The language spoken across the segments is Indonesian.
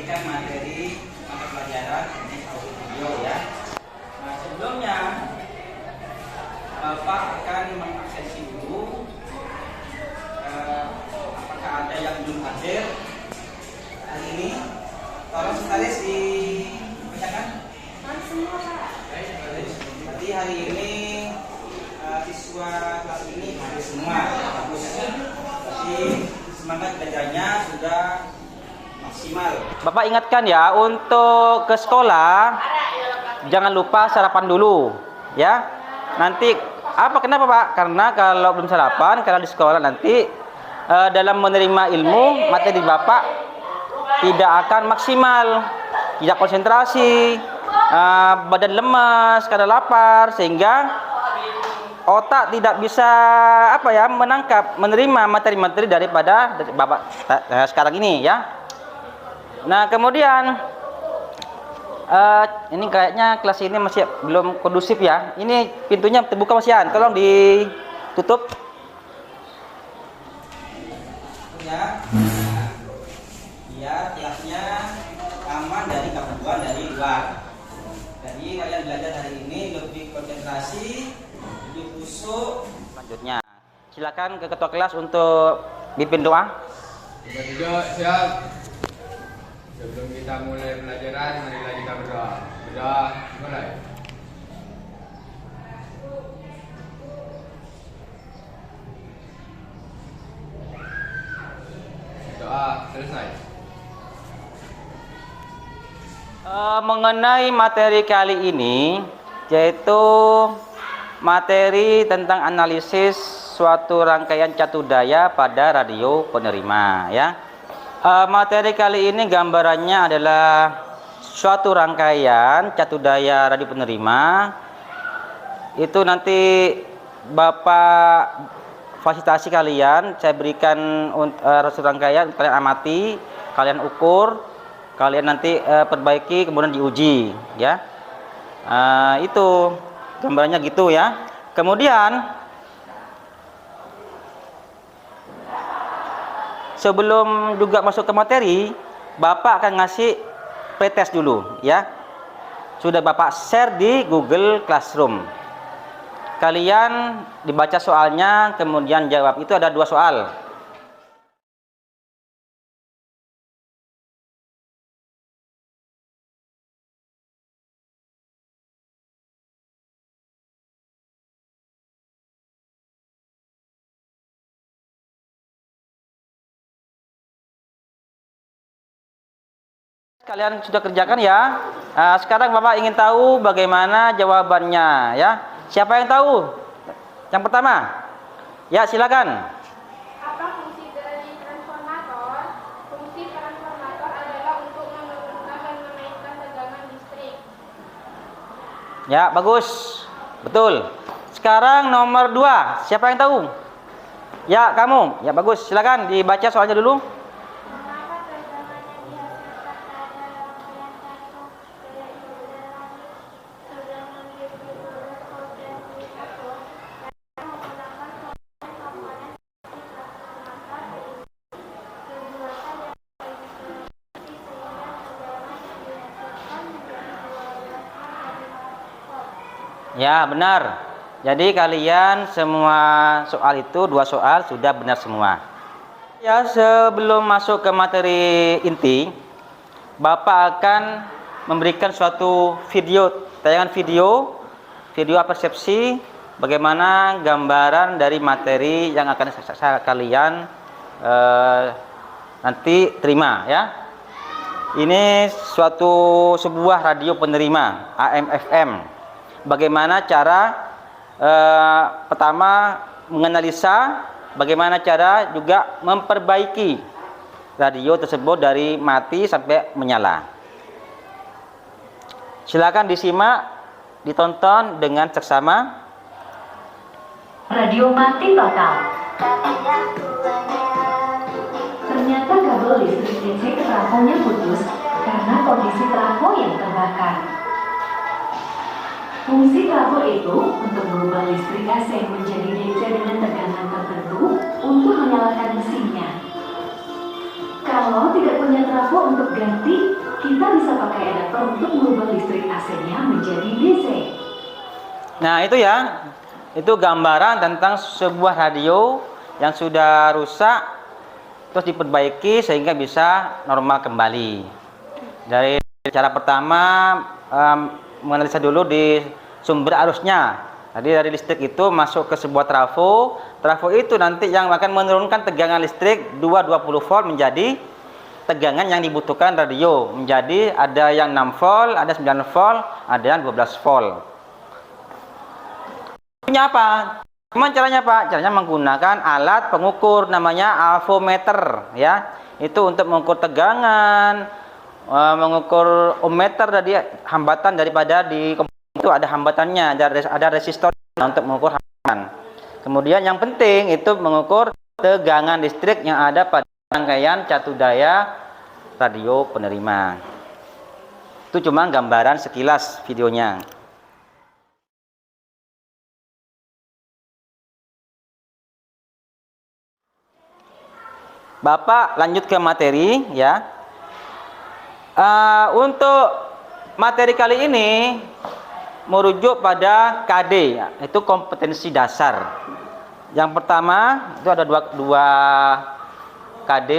memberikan materi mata pelajaran ini audio video ya. Nah, sebelumnya Bapak akan mengabsensi dulu. Apakah ada yang belum hadir hari ini? Tolong sekretaris dibacakan. Semua Pak. Berarti hari ini siswa kelas ini hadir semua. Bagus. Jadi semangat belajarnya sudah maksimal. Bapak ingatkan ya, untuk ke sekolah jangan lupa sarapan dulu ya. Nanti kenapa Pak? Karena kalau belum sarapan, kalau di sekolah nanti dalam menerima ilmu materi Bapak tidak akan maksimal, tidak konsentrasi, badan lemas karena lapar, sehingga otak tidak bisa menangkap, menerima materi-materi daripada Bapak sekarang ini ya. Nah, kemudian ini kayaknya kelas ini masih belum kondusif ya. Ini pintunya terbuka Masian, tolong ditutup. Ya, biar kelasnya aman dari gangguan dari luar. Jadi kalian belajar hari ini lebih konsentrasi, lebih khusyuk. Selanjutnya, silakan ke ketua kelas untuk pimpin doa. Siap. Sebelum kita mulai pelajaran, marilah kita berdoa. Berdoa, mulai. Doa, selesai. Mengenai materi kali ini, yaitu materi tentang analisis suatu rangkaian catudaya pada radio penerima ya. Materi kali ini gambarannya adalah suatu rangkaian catudaya radio penerima. Itu nanti Bapak fasilitasi kalian, saya berikan suatu rangkaian, kalian amati, kalian ukur, kalian nanti perbaiki, kemudian diuji ya. Itu gambarannya gitu ya. Kemudian sebelum juga masuk ke materi, Bapak akan ngasih pretest dulu ya. Sudah Bapak share di Google Classroom. Kalian dibaca soalnya, kemudian jawab. Itu ada 2 soal. Kalian sudah kerjakan ya. Sekarang Bapak ingin tahu bagaimana jawabannya ya. Siapa yang tahu? Yang pertama. Ya, silakan. Apa fungsi dari transformator? Fungsi transformator adalah untuk menurunkan dan menaikkan tegangan listrik. Ya, bagus. Betul. Sekarang nomor 2. Siapa yang tahu? Ya, kamu. Ya, bagus. Silakan dibaca soalnya dulu. Mengapa tegangan yang dihasilkan pada rangkaian satu daya isoter tegangan listrik berpotensi satu dan menggunakan komponen di transformator keduakan yang berefisiensi sehingga tegangan yang dihasilkan menjadi 12 volt. Ya, benar. Jadi kalian semua soal itu 2 soal sudah benar semua. Ya, sebelum masuk ke materi inti, Bapak akan memberikan suatu tayangan video persepsi bagaimana gambaran dari materi yang akan kalian nanti terima ya. Ini sebuah radio penerima AM/FM. Bagaimana cara pertama menganalisa, bagaimana cara juga memperbaiki radio tersebut dari mati sampai menyala. Silakan disimak, ditonton dengan seksama. Radio mati total. Ternyata kabel listrik DC ke trafonya putus karena kondisi trafo yang terbakar. Fungsi trafo itu untuk mengubah listrik AC menjadi DC dengan tegangan tertentu untuk menyalakan mesinnya. Kalau tidak punya trafo untuk ganti, kita bisa pakai adapter untuk mengubah listrik AC-nya menjadi DC. Nah itu ya, itu gambaran tentang sebuah radio yang sudah rusak terus diperbaiki sehingga bisa normal kembali. Dari cara pertama menganalisa dulu di sumber arusnya. Jadi dari listrik itu masuk ke sebuah trafo. Trafo itu nanti yang akan menurunkan tegangan listrik 220 volt menjadi tegangan yang dibutuhkan radio. Menjadi ada yang 6 volt, ada 9 volt, ada yang 12 volt. Caranya apa? Cuman caranya Pak? Caranya menggunakan alat pengukur namanya alvometer ya. Itu untuk mengukur tegangan, mengukur ohmmeter dari hambatan daripada di itu ada hambatannya, ada resistor untuk mengukur hambatan. Kemudian yang penting itu mengukur tegangan listrik yang ada pada rangkaian catu daya radio penerima. Itu cuma gambaran sekilas videonya. Bapak lanjut ke materi ya. Untuk materi kali ini merujuk pada KD, itu kompetensi dasar. Yang pertama itu ada dua KD.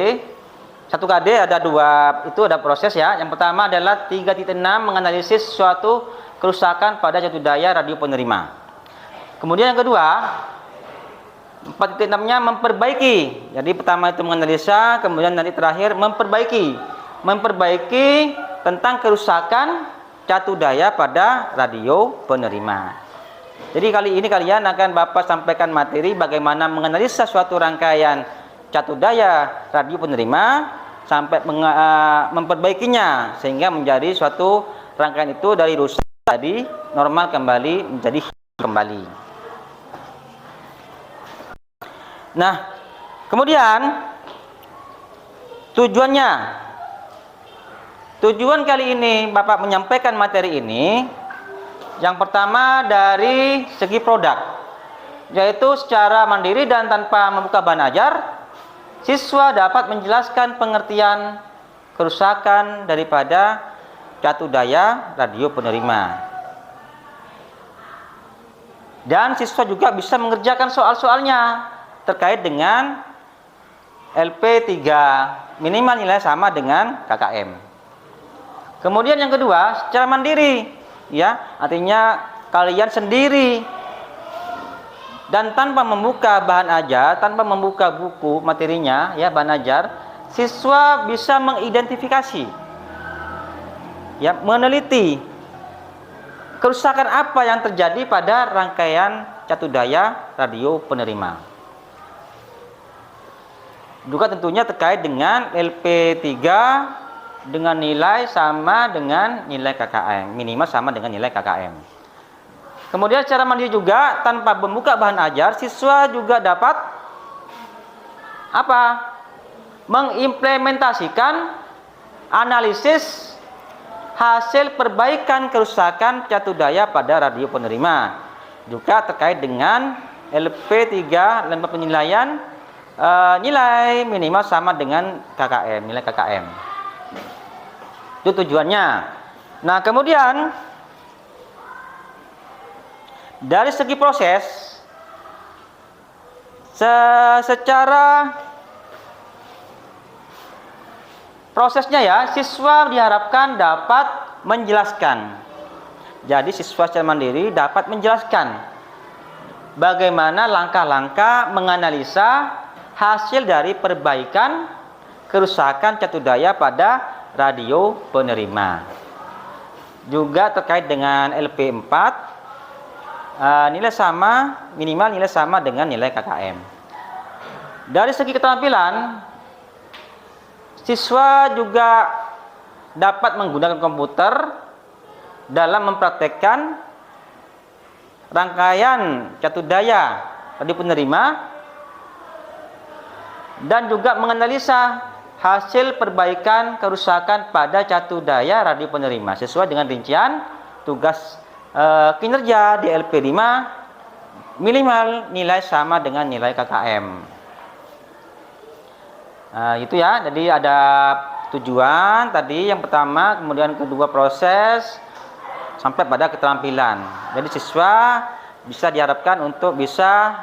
Satu KD ada dua, itu ada proses ya. Yang pertama adalah 3.6 menganalisis suatu kerusakan pada catu daya radio penerima. Kemudian yang kedua 4.6-nya memperbaiki. Jadi pertama itu menganalisa, kemudian nanti terakhir memperbaiki. Memperbaiki tentang kerusakan catu daya pada radio penerima. Jadi kali ini kalian akan Bapak sampaikan materi bagaimana menganalisa suatu rangkaian catu daya radio penerima sampai memperbaikinya sehingga menjadi suatu rangkaian itu dari rusak tadi normal kembali menjadi kembali. Nah, kemudian tujuan kali ini Bapak menyampaikan materi ini yang pertama dari segi produk, yaitu secara mandiri dan tanpa membuka bahan ajar, siswa dapat menjelaskan pengertian kerusakan daripada catu daya radio penerima. Dan siswa juga bisa mengerjakan soal-soalnya terkait dengan LP3 minimal nilai sama dengan KKM. Kemudian yang kedua secara mandiri ya, artinya kalian sendiri dan tanpa membuka bahan ajar, tanpa membuka buku materinya ya bahan ajar, siswa bisa mengidentifikasi ya, meneliti kerusakan apa yang terjadi pada rangkaian catu daya radio penerima. Juga tentunya terkait dengan LP3 dengan nilai sama dengan nilai KKM, minimal sama dengan nilai KKM. Kemudian secara mandiri juga tanpa membuka bahan ajar, siswa juga dapat apa? Mengimplementasikan analisis hasil perbaikan kerusakan catu daya pada radio penerima. Juga terkait dengan LP3 lembar penilaian nilai minimal sama dengan KKM, nilai KKM. Itu tujuannya. Nah, kemudian dari segi proses secara prosesnya ya, siswa diharapkan dapat menjelaskan. Jadi siswa secara mandiri dapat menjelaskan bagaimana langkah-langkah menganalisa hasil dari perbaikan kerusakan catu daya pada radio penerima. Juga terkait dengan LP4 nilai sama, minimal nilai sama dengan nilai KKM. Dari segi keterampilan, siswa juga dapat menggunakan komputer dalam mempraktekkan rangkaian catu daya radio penerima dan juga menganalisa hasil perbaikan kerusakan pada catu daya radio penerima sesuai dengan rincian tugas kinerja di LP5 minimal nilai sama dengan nilai KKM. Itu ya, jadi ada tujuan tadi yang pertama, kemudian kedua proses, sampai pada keterampilan. Jadi siswa bisa diharapkan untuk bisa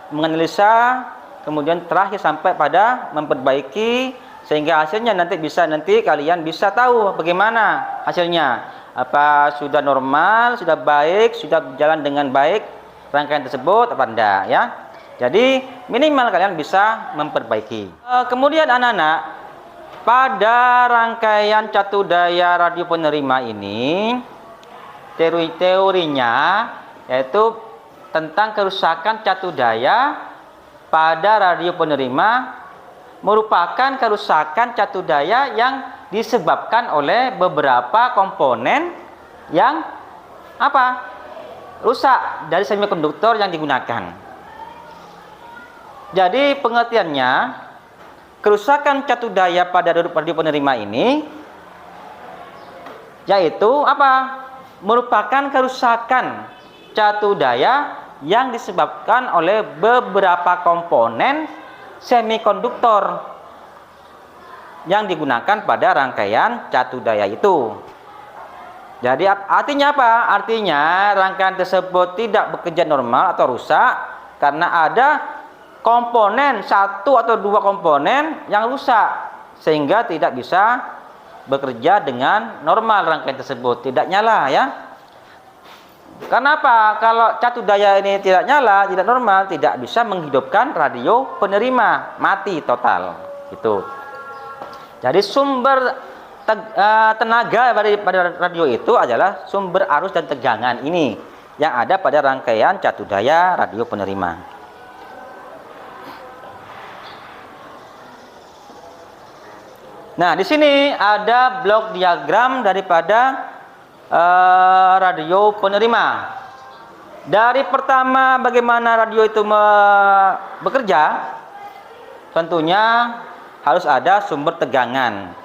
menganalisa, kemudian terakhir sampai pada memperbaiki, sehingga hasilnya nanti kalian bisa tahu bagaimana hasilnya. Apa sudah normal, sudah baik, sudah berjalan dengan baik rangkaian tersebut apa enggak ya. Jadi minimal kalian bisa memperbaiki. Kemudian anak-anak, pada rangkaian catu daya radio penerima ini teorinya yaitu tentang kerusakan catu daya pada radio penerima merupakan kerusakan catu daya yang disebabkan oleh beberapa komponen yang rusak dari semikonduktor yang digunakan. Jadi pengertiannya, kerusakan catu daya pada radio penerima ini yaitu merupakan kerusakan catu daya yang disebabkan oleh beberapa komponen semikonduktor yang digunakan pada rangkaian catu daya itu. Jadi artinya apa? Artinya rangkaian tersebut tidak bekerja normal atau rusak karena ada komponen, satu atau dua komponen yang rusak, sehingga tidak bisa bekerja dengan normal rangkaian tersebut, tidak nyala ya. Kenapa? Kalau catu daya ini tidak nyala, tidak normal, tidak bisa menghidupkan radio penerima, mati total. Itu. Jadi sumber tenaga pada radio itu adalah sumber arus dan tegangan ini yang ada pada rangkaian catu daya radio penerima. Nah, di sini ada blok diagram daripada radio penerima. Dari pertama bagaimana radio itu bekerja, tentunya harus ada sumber tegangan.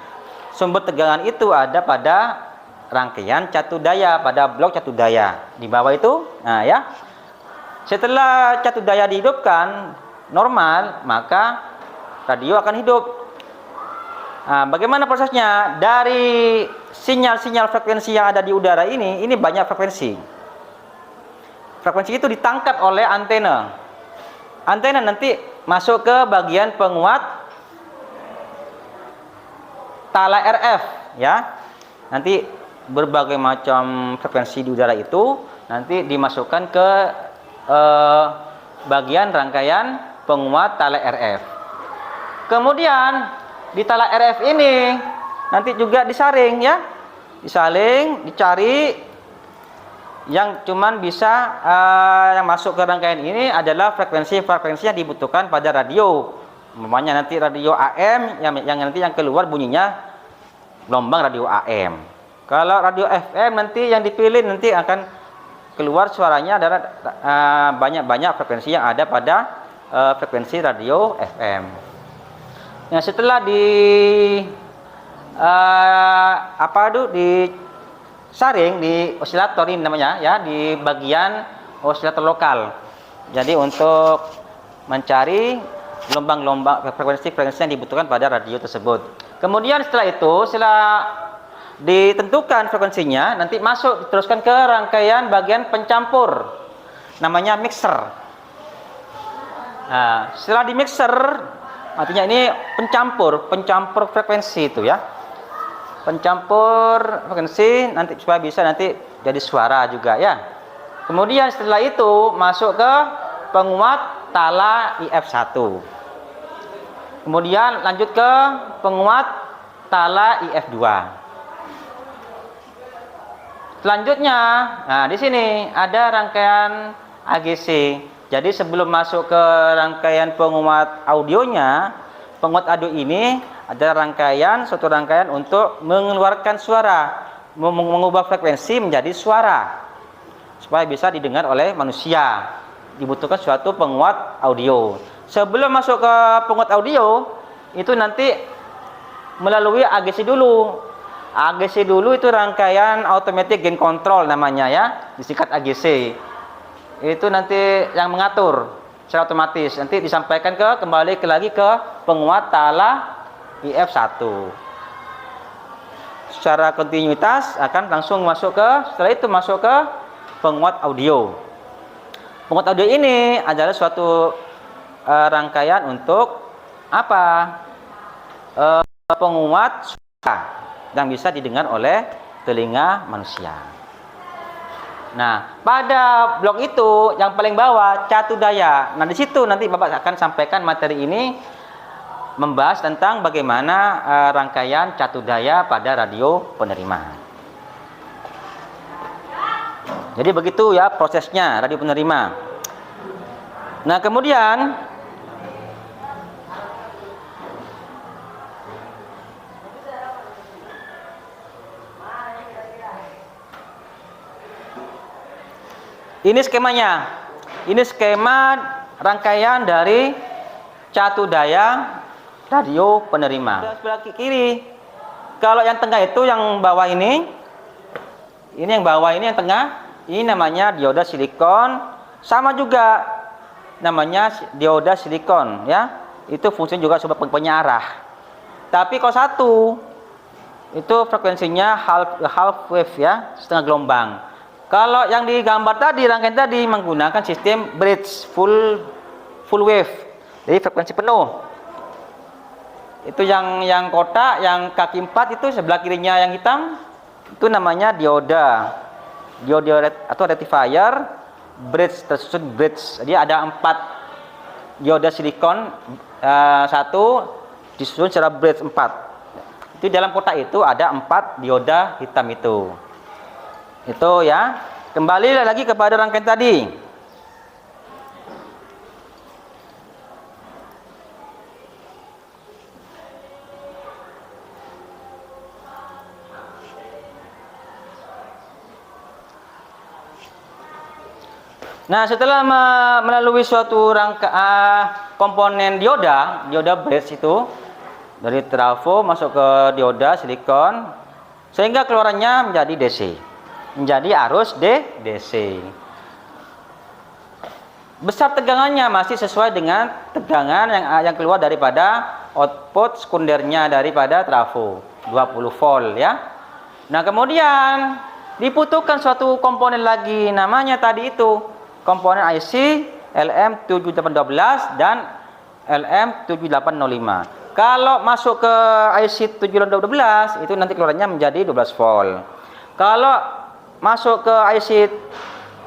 Sumber tegangan itu ada pada rangkaian catu daya, pada blok catu daya di bawah itu. Nah ya, setelah catu daya dihidupkan normal, maka radio akan hidup. Nah, bagaimana prosesnya? Dari sinyal-sinyal frekuensi yang ada di udara ini banyak frekuensi. Frekuensi itu ditangkap oleh antena. Antena nanti masuk ke bagian penguat tala RF ya. Nanti berbagai macam frekuensi di udara itu nanti dimasukkan ke bagian rangkaian penguat tala RF. Kemudian di tala RF ini nanti juga disaring ya. Disaring, dicari yang cuman bisa yang masuk ke rangkaian ini adalah frekuensi-frekuensi yang dibutuhkan pada radio. Umpamanya nanti radio AM yang nanti yang keluar bunyinya gelombang radio AM. Kalau radio FM nanti yang dipilih nanti akan keluar suaranya adalah banyak-banyak frekuensi yang ada pada frekuensi radio FM. Nah, setelah disaring di osilator ini namanya ya, di bagian osilator lokal. Jadi untuk mencari gelombang-gelombang frekuensi yang dibutuhkan pada radio tersebut. Kemudian setelah ditentukan frekuensinya, nanti masuk diteruskan ke rangkaian bagian pencampur, namanya mixer. Nah, setelah di mixer, artinya ini pencampur frekuensi itu ya, pencampur frekuensi nanti supaya bisa nanti jadi suara juga ya. Kemudian setelah itu masuk ke penguat tala IF1. Kemudian lanjut ke penguat tala IF2. Selanjutnya, nah di sini ada rangkaian AGC. Jadi sebelum masuk ke rangkaian penguat audionya, penguat audio ini ada suatu rangkaian untuk mengeluarkan suara, mengubah frekuensi menjadi suara supaya bisa didengar oleh manusia. Dibutuhkan suatu penguat audio. Sebelum masuk ke penguat audio, itu nanti melalui AGC dulu. AGC dulu itu rangkaian automatic gain control namanya ya, disingkat AGC. Itu nanti yang mengatur secara otomatis. Nanti disampaikan kembali lagi ke penguat tala IF1. Secara kontinuitas akan langsung masuk ke, setelah itu masuk ke penguat audio. Penguat audio ini adalah suatu rangkaian untuk apa? Penguat suara yang bisa didengar oleh telinga manusia. Nah, pada blok itu yang paling bawah catu daya. Nah, di situ nanti Bapak akan sampaikan materi ini membahas tentang bagaimana rangkaian catu daya pada radio penerima. Jadi begitu ya prosesnya radio penerima. Nah, kemudian ini skemanya. Ini skema rangkaian dari catu daya radio penerima. Sebelah kiri. Kalau yang tengah itu yang bawah ini yang bawah ini yang tengah, ini namanya dioda silikon. Sama juga namanya dioda silikon ya. Itu fungsinya juga sebagai penyarah. Tapi kalau satu itu frekuensinya half wave ya, setengah gelombang. Kalau yang digambar tadi, rangkaian tadi menggunakan sistem bridge full wave. Jadi frekuensi penuh. Itu yang kotak, yang kaki 4 itu sebelah kirinya yang hitam, itu namanya dioda atau rectifier bridge, tersusun bridge. Jadi ada 4 dioda silikon, 1 disusun secara bridge 4. Itu dalam kotak itu ada 4 dioda hitam itu. Itu ya. Kembali lagi kepada rangkaian tadi. Nah, setelah melalui suatu komponen dioda bridge itu dari trafo masuk ke dioda silikon sehingga keluarannya menjadi DC. Menjadi arus DC. Besar tegangannya masih sesuai dengan tegangan yang keluar daripada output sekundernya daripada trafo, 20 volt ya. Nah, kemudian dibutuhkan suatu komponen lagi, namanya tadi itu komponen IC LM7812 dan LM7805. Kalau masuk ke IC 7812 itu nanti keluarannya menjadi 12 volt. Kalau masuk ke IC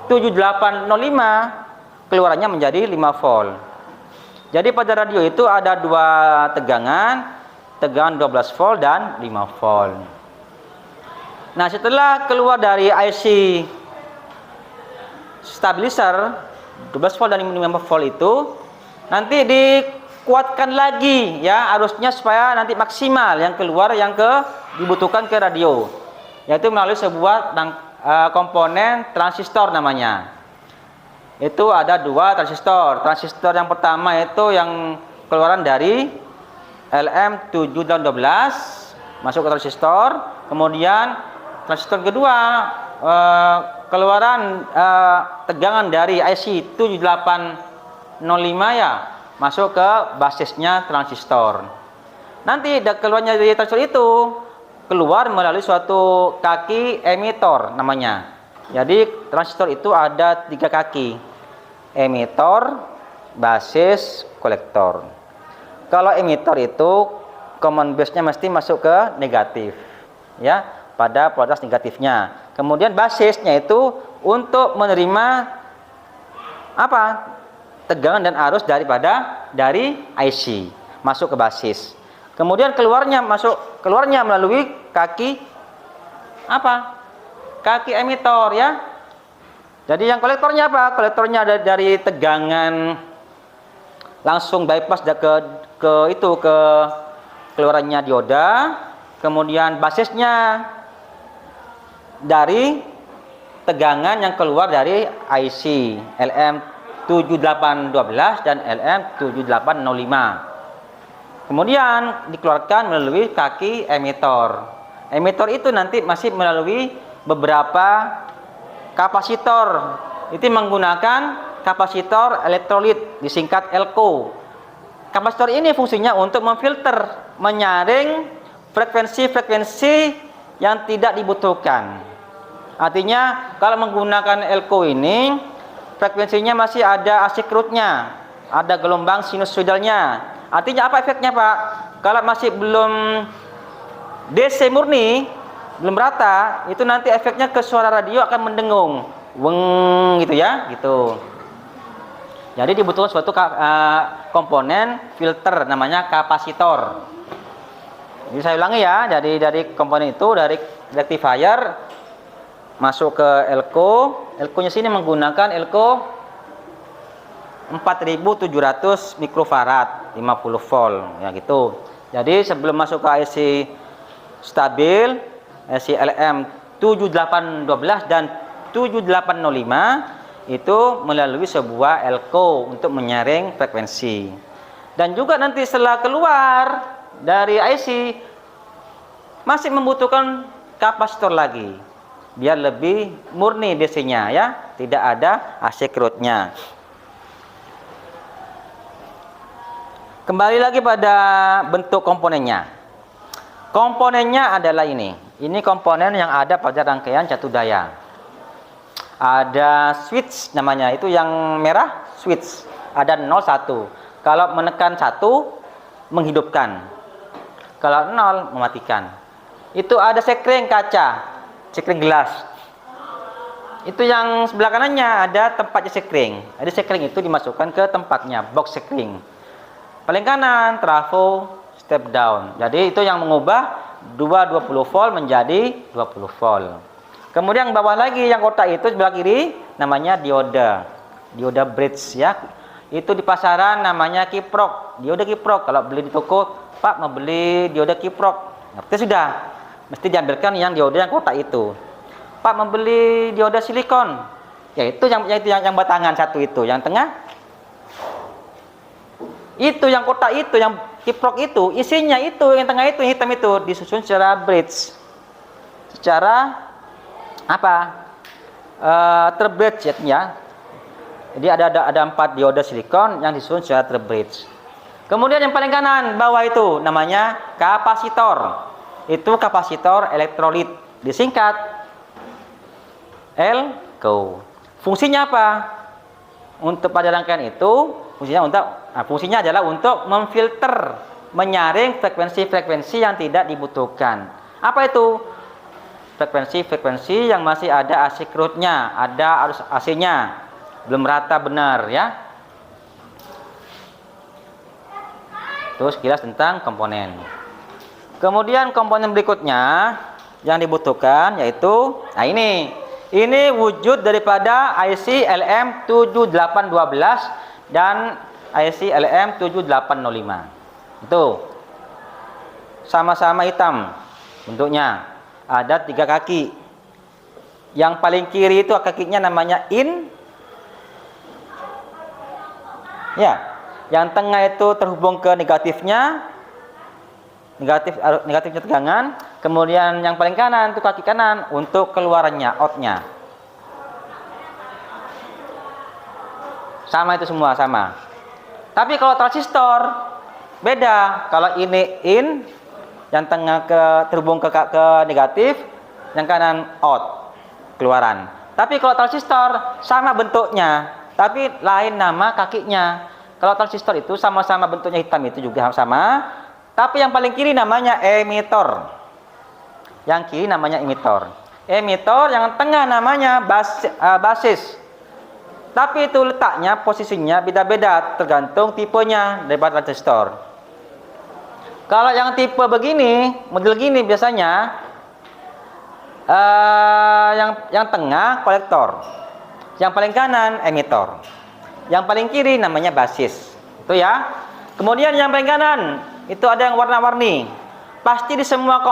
7805 keluarannya menjadi 5 volt. Jadi pada radio itu ada 2 tegangan 12 volt dan 5 volt. Nah, setelah keluar dari IC stabilizer 12 volt dan 5 volt itu nanti dikuatkan lagi ya arusnya supaya nanti maksimal yang keluar yang dibutuhkan ke radio, yaitu melalui sebuah komponen transistor namanya. Itu ada 2 transistor. Transistor yang pertama itu yang keluaran dari LM7812 masuk ke transistor. Kemudian transistor kedua keluaran tegangan dari IC 7805 ya masuk ke basisnya transistor. Nanti keluarnya dari transistor itu keluar melalui suatu kaki emitor namanya. Jadi transistor itu ada 3 kaki, emitor, basis, kolektor. Kalau emitor itu common base-nya mesti masuk ke negatif ya, pada polaritas negatifnya. Kemudian basisnya itu untuk menerima apa? Tegangan dan arus dari IC masuk ke basis. Kemudian keluarnya melalui kaki apa? Kaki emitor ya. Jadi yang kolektornya apa? Kolektornya dari tegangan langsung bypass ke keluarannya dioda. Kemudian basisnya dari tegangan yang keluar dari IC LM7812 dan LM7805. Kemudian dikeluarkan melalui kaki emitor. Emitor itu nanti masih melalui beberapa kapasitor. Itu menggunakan kapasitor elektrolit disingkat ELCO. kapasitor ini fungsinya untuk memfilter, menyaring frekuensi-frekuensi yang tidak dibutuhkan. Artinya kalau menggunakan elko ini frekuensinya masih ada asykrutnya, ada gelombang sinusoidalnya. Artinya apa efeknya, Pak? Kalau masih belum DC murni, belum rata, itu nanti efeknya ke suara radio akan mendengung, weng gitu ya, gitu. Jadi dibutuhkan suatu komponen filter namanya kapasitor. Jadi saya ulangi ya, jadi dari komponen itu, dari rectifier masuk ke elko. Elko-nya sini menggunakan elko 4700 mikrofarad 50 volt ya gitu. Jadi sebelum masuk ke IC stabil, IC LM 7812 dan 7805 itu melalui sebuah elko untuk menyaring frekuensi. Dan juga nanti setelah keluar dari IC masih membutuhkan kapasitor lagi biar lebih murni DC-nya ya, tidak ada asykrutnya. Kembali lagi pada bentuk komponennya. Komponennya adalah ini. Ini komponen yang ada pada rangkaian catu daya. Ada switch namanya, itu yang merah switch. Ada 0 1. Kalau menekan 1 menghidupkan. Kalau 0 mematikan. Itu ada sekring kaca, sekring gelas. Itu yang sebelah kanannya ada tempatnya sekring. Ada sekring itu dimasukkan ke tempatnya, box sekring. Paling kanan trafo step down. Jadi itu yang mengubah 220 volt menjadi 20 volt. Kemudian bawah lagi yang kotak itu sebelah kiri namanya dioda. Dioda bridge ya. Itu di pasaran namanya kiprok. Dioda kiprok. Kalau beli di toko, Pak mau beli dioda kiprok. Ngerti sudah. Mesti diambilkan yang dioda yang kotak itu. Pak mau beli dioda silikon. Ya itu yang batangan satu itu, yang tengah. Itu yang kotak itu, yang kiprok itu, isinya itu, yang tengah itu, yang hitam itu disusun secara bridge. Secara apa? Terbridge ya. Jadi ada 4 dioda silikon yang disusun secara terbridge. Kemudian yang paling kanan bawah itu namanya kapasitor. Itu kapasitor elektrolit, disingkat elko. Fungsinya apa? Untuk pada rangkaian itu fungsinya adalah untuk memfilter, menyaring frekuensi-frekuensi yang tidak dibutuhkan. Apa itu? Frekuensi-frekuensi yang masih ada asykrutnya, ada arus AC-nya, belum rata benar ya. Terus sekilas tentang komponen. Kemudian komponen berikutnya yang dibutuhkan yaitu, nah ini wujud daripada IC LM7812 dan IC LM7805. Itu sama-sama hitam bentuknya. Ada 3 kaki. Yang paling kiri itu kakinya namanya in. Ya, yang tengah itu terhubung ke negatifnya. Negatifnya tegangan. Kemudian yang paling kanan itu kaki kanan untuk keluarannya, outnya. Sama itu semua sama. Tapi kalau transistor beda. Kalau ini in, yang tengah terhubung ke negatif, yang kanan out, keluaran. Tapi kalau transistor sama bentuknya, tapi lain nama kakinya. Kalau transistor itu sama-sama bentuknya hitam itu juga sama, tapi yang paling kiri namanya emitor. Yang kiri namanya emitor. Emitor yang tengah namanya basis. Tapi itu letaknya, posisinya beda-beda tergantung tipenya daripada transistor. Kalau yang tipe begini, model gini biasanya yang tengah kolektor, yang paling kanan emitor, yang paling kiri namanya basis. Itu ya. Kemudian yang paling kanan itu ada yang warna-warni. Pasti di semua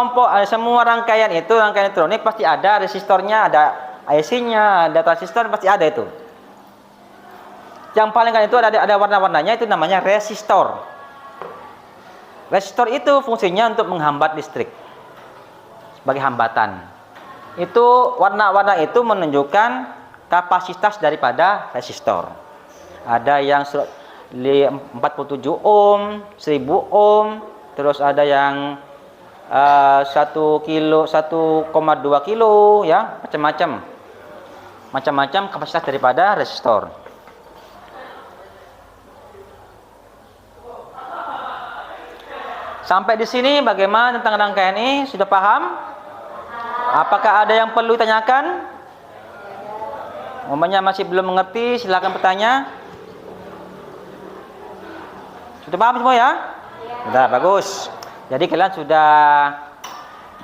semua rangkaian itu, rangkaian elektronik pasti ada resistornya, ada IC-nya, ada transistor, pasti ada itu. Yang paling kanan itu ada warna-warnanya, itu namanya resistor. Resistor itu fungsinya untuk menghambat listrik sebagai hambatan. Itu warna-warna itu menunjukkan kapasitas daripada resistor. Ada yang 47 ohm, 1000 ohm, terus ada yang 1 kilo, 1,2 kilo ya, macam-macam kapasitas daripada resistor. Sampai di sini bagaimana tentang rangkaian ini? Sudah paham? Apakah ada yang perlu ditanyakan? Umpamanya masih belum mengerti, silakan bertanya. Sudah paham semua ya? Sudah, bagus. Jadi kalian sudah,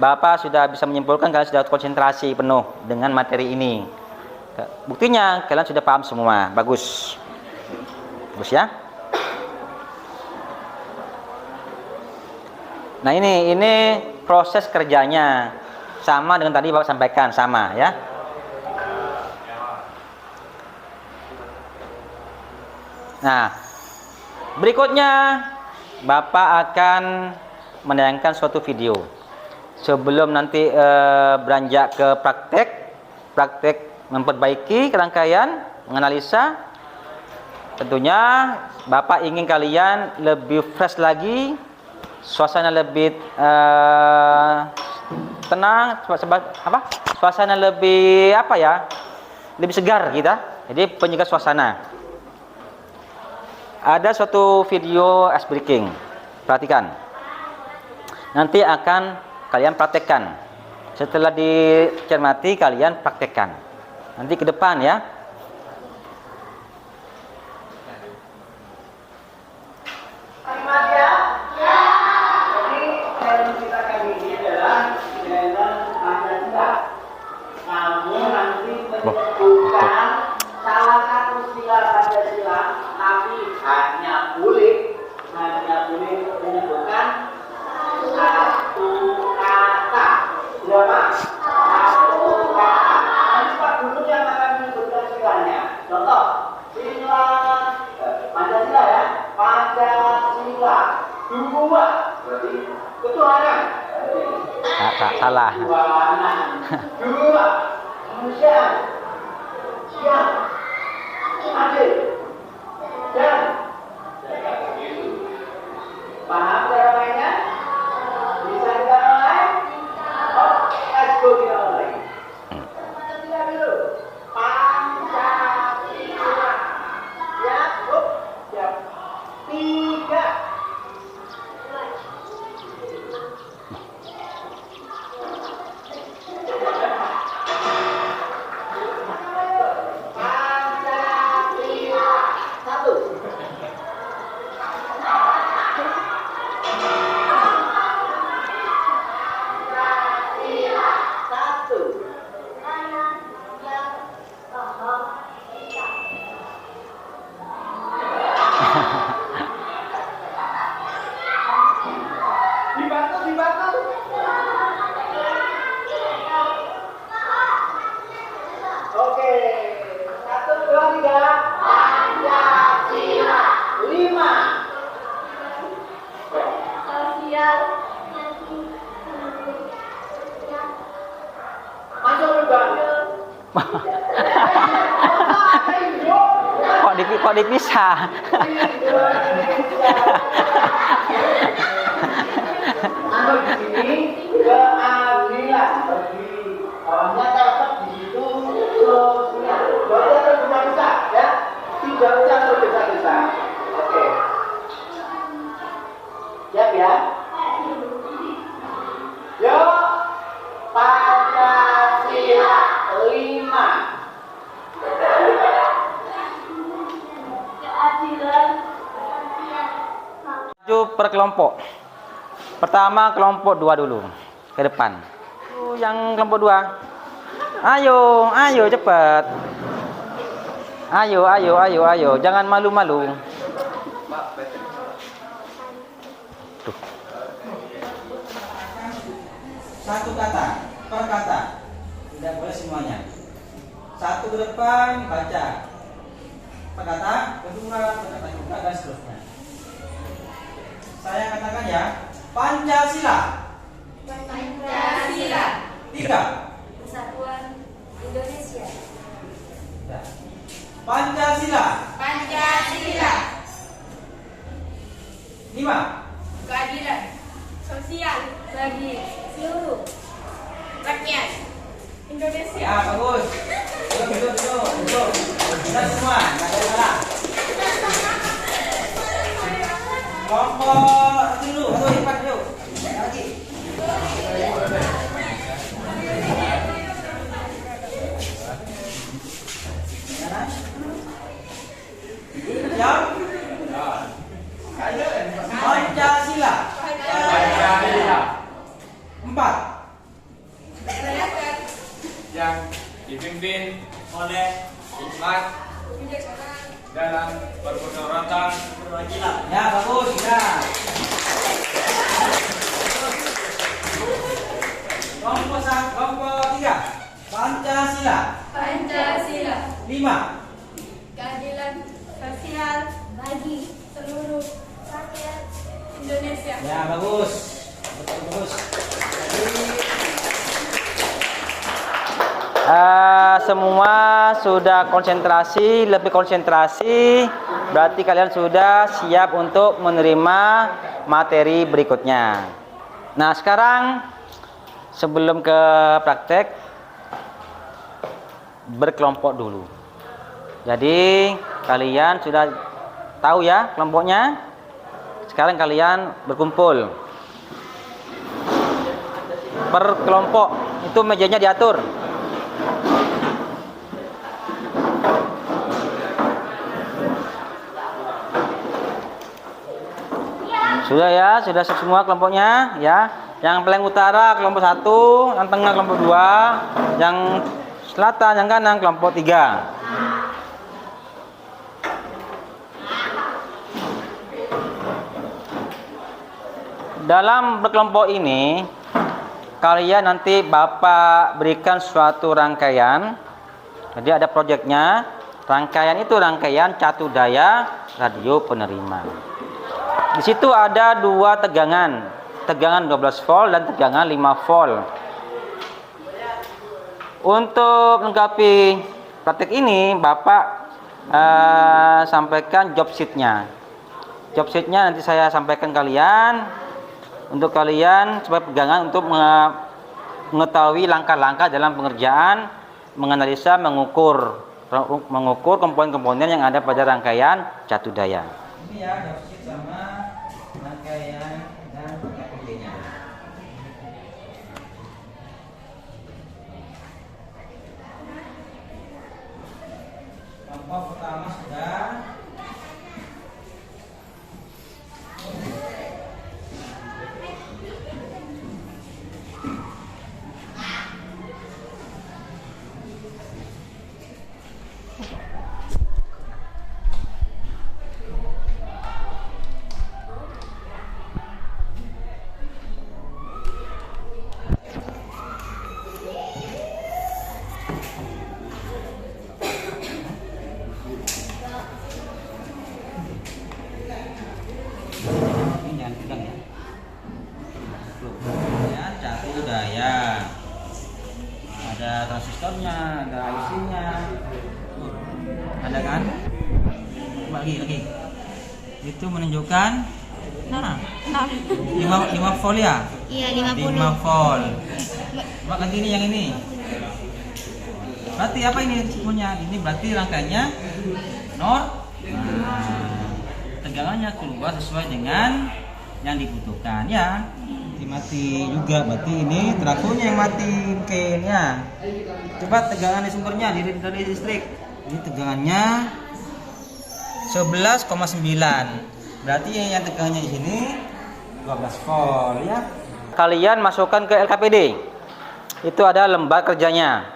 Bapak sudah bisa menyimpulkan kalian sudah konsentrasi penuh dengan materi ini. Buktinya kalian sudah paham semua. Bagus. Bagus ya? Nah ini proses kerjanya. Sama dengan tadi Bapak sampaikan, sama ya. Nah, berikutnya Bapak akan menayangkan suatu video. Sebelum nanti beranjak ke praktek memperbaiki rangkaian, menganalisa, tentunya Bapak ingin kalian lebih fresh lagi, suasana lebih tenang, suasana lebih lebih segar kita. Jadi penjaga suasana. Ada suatu video ice breaking, perhatikan. Nanti akan kalian praktekkan. Setelah dicermati kalian praktekkan. Nanti ke depan ya. Salah satu sila Pancasila, tapi hanya boleh menyebutkan satu kata. Berapa? Satu kata. Nanti Pak Guru yang akan menyebutkan silanya. Contoh, sila Pancasila ya. Pancasila 2. Berarti ketuhanan. Salah. Ketuhanan. 2. Kemanusiaan. Siap, adil, dan paham cara mainnya? Bisa kita mulai? Oh, let's go kita mulai. Pancasila dulu. Pancasila. Siap, siap. 3. Oke, 1, 2, 3. Pancasila. 5. Sosial. Masuk lubang. Kok dipisah? Anu di sini keadilan. Di bawahnya tetap di situ sosial. Berarti ada besar-besar ya. Tidak usah terbesar-besar. Oke. Siap ya? Yuk. Pancasila 5. Keadilan. Maju per kelompok. Pertama kelompok 2 dulu ke depan. Yang kelompok 2. Ayo cepat. Ayo. Jangan malu-malu. Tuh. Satu kata per kata, tidak boleh semuanya. Satu ke depan baca, per kata, kedua, dan seterusnya. Saya katakan ya, Pancasila. Pancasila. 3. Persatuan Indonesia. Pancasila. Pancasila. bagi seluruh rakyat Indonesia. Ya, bagus. Duduk. Kita semua, nggak ada yang salah. Kelompok dulu, aduh lipat yuk. Lagi. Siap? Pancasila. Pancasila 4. yang dipimpin oleh hikmat dalam permusyawaratan perwakilan. Ya, bagus. Ya. Kelompok 3. Pancasila. Pancasila 5. keadilan sosial bagi seluruh rakyat Indonesia. Ya, bagus. Bagus. Semua sudah konsentrasi, lebih konsentrasi. Berarti kalian sudah siap untuk menerima materi berikutnya. Nah, sekarang sebelum ke praktek, berkelompok dulu. Jadi kalian sudah tahu ya kelompoknya. Sekarang kalian berkumpul per kelompok. Itu mejanya diatur. Sudah ya, sudah semua kelompoknya ya. Yang paling utara kelompok 1, yang tengah kelompok 2, yang selatan, yang kanan kelompok 3. Dalam berkelompok ini, kalian nanti Bapak berikan suatu rangkaian. Jadi ada proyeknya. Rangkaian itu rangkaian catu daya radio penerima. Di situ ada 2 tegangan. Tegangan 12 volt dan tegangan 5 volt. Untuk melengkapi praktek ini, Bapak sampaikan job sheet-nya. Job sheet-nya nanti saya sampaikan kalian. Untuk kalian sebagai pegangan untuk mengetahui langkah-langkah dalam pengerjaan, menganalisa, mengukur komponen-komponen yang ada pada rangkaian catu daya. Ini ya job sheet sama rangkaian dan KPD-nya. Kelompok pertama sudah. Daya, ada transistornya, ada IC-nya, ada kan? Lagi, itu menunjukkan, nah, 5 volt ya? Iya, 5 volt. Coba lagi ini yang ini. Berarti apa ini punya? Ini berarti rangkaiannya nah, tegangannya keluar sesuai dengan yang dibutuhkan ya. Mati juga, berarti ini trafonya yang mati mungkin ya. Coba tegangan di sumbernya dari listrik. Ini tegangannya 11,9. Berarti yang tegangannya di sini 12 volt ya. Kalian masukkan ke LKPD. Itu ada lembar kerjanya.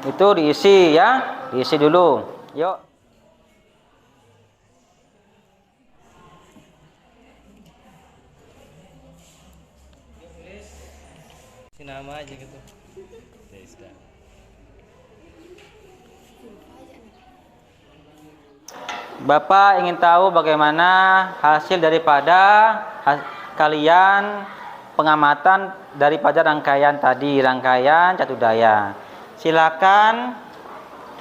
Itu diisi ya, diisi dulu. Yuk. Nama aja gitu. Bapak ingin tahu bagaimana hasil daripada kalian pengamatan daripada rangkaian tadi, rangkaian catu daya. Silakan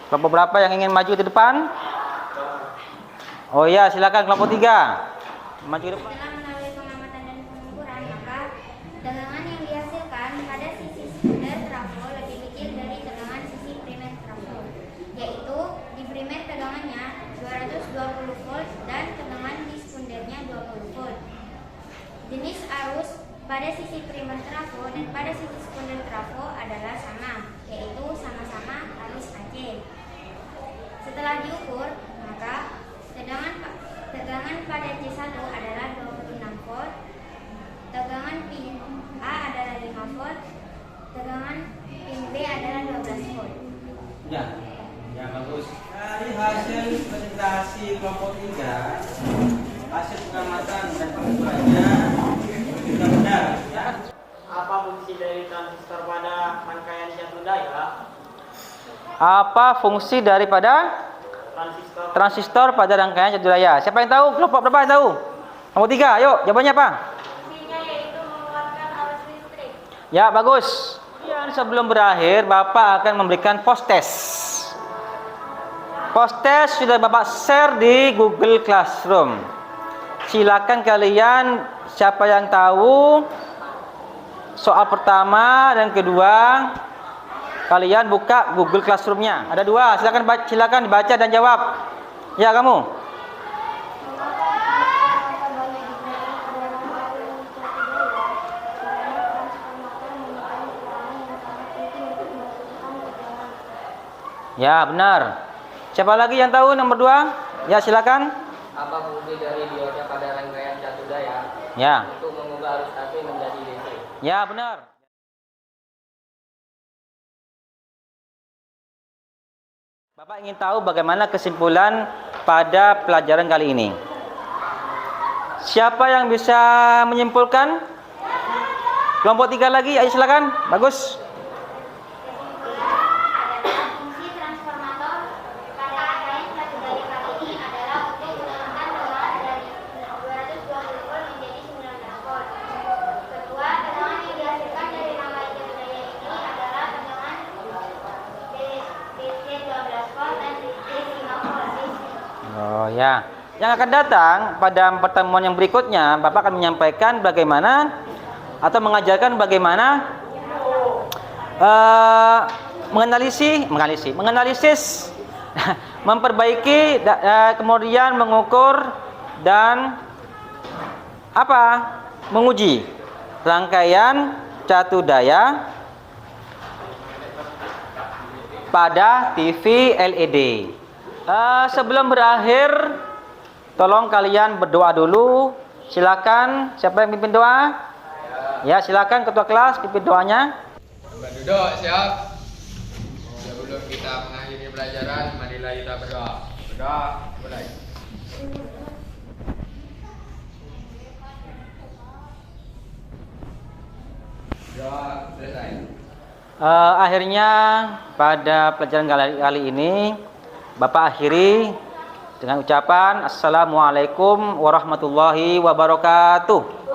kelompok berapa yang ingin maju di depan? Oh iya, silakan kelompok 3. Maju ke depan. Setelah melalui pengamatan dan pengukuran, maka pada sisi primer trafo dan pada sisi sekunder trafo adalah sama, yaitu sama-sama arus AC. Setelah diukur, maka tegangan pada C1 adalah 26 volt, tegangan pin A adalah 5 volt, tegangan pin B adalah 12 volt. Ya, ya bagus. Dari hasil presentasi kelompok 3, hasil pengamatan dan pengukurannya sudah benar, ya. Apa fungsi dari transistor pada rangkaian satu daya? Apa fungsi daripada transistor pada rangkaian satu daya? Siapa yang tahu? Kelompok berapa yang tahu? Kelompok 3, ayo jawabannya apa? Fungsinya yaitu mengeluarkan arus listrik. Ya, bagus. Dan sebelum berakhir, Bapak akan memberikan post test. Post test sudah Bapak share di Google Classroom. Silakan kalian, siapa yang tahu soal pertama dan kedua, kalian buka Google Classroom-nya. Ada 2, silakan dibaca dan jawab. Ya, kamu. Ya, benar. Siapa lagi yang tahu nomor 2? Ya, silakan. Apa fungsi dari dioda pada rangkaian satu daya? Ya. Untuk mengubah arus AC menjadi DC. Ya, benar. Bapak ingin tahu bagaimana kesimpulan pada pelajaran kali ini. Siapa yang bisa menyimpulkan? Kelompok 3 lagi, ayo silakan. Bagus. Fungsi transformator pada rangkaian satu daya kali ini adalah untuk menurunkan tegangan dari 220 volt menjadi 19 volt. Kedua, tegangan yang dihasilkan dari rangkaian satu daya ini adalah tegangan DC 12 volt dan DC 5 volt. Oh ya. Yang akan datang pada pertemuan yang berikutnya, Bapak akan menyampaikan bagaimana atau mengajarkan bagaimana menganalisis, memperbaiki, kemudian mengukur dan menguji rangkaian satu daya pada TV LED. Sebelum berakhir, tolong kalian berdoa dulu. Silakan, siapa yang pimpin doa? Ya, silakan ketua kelas pimpin doanya. Duduk, siap. Sebelum kita mengakhiri pelajaran, marilah kita berdoa. Berdoa, mulai. Doa selesai. Akhirnya pada pelajaran kali ini Bapak akhiri dengan ucapan Assalamualaikum warahmatullahi wabarakatuh.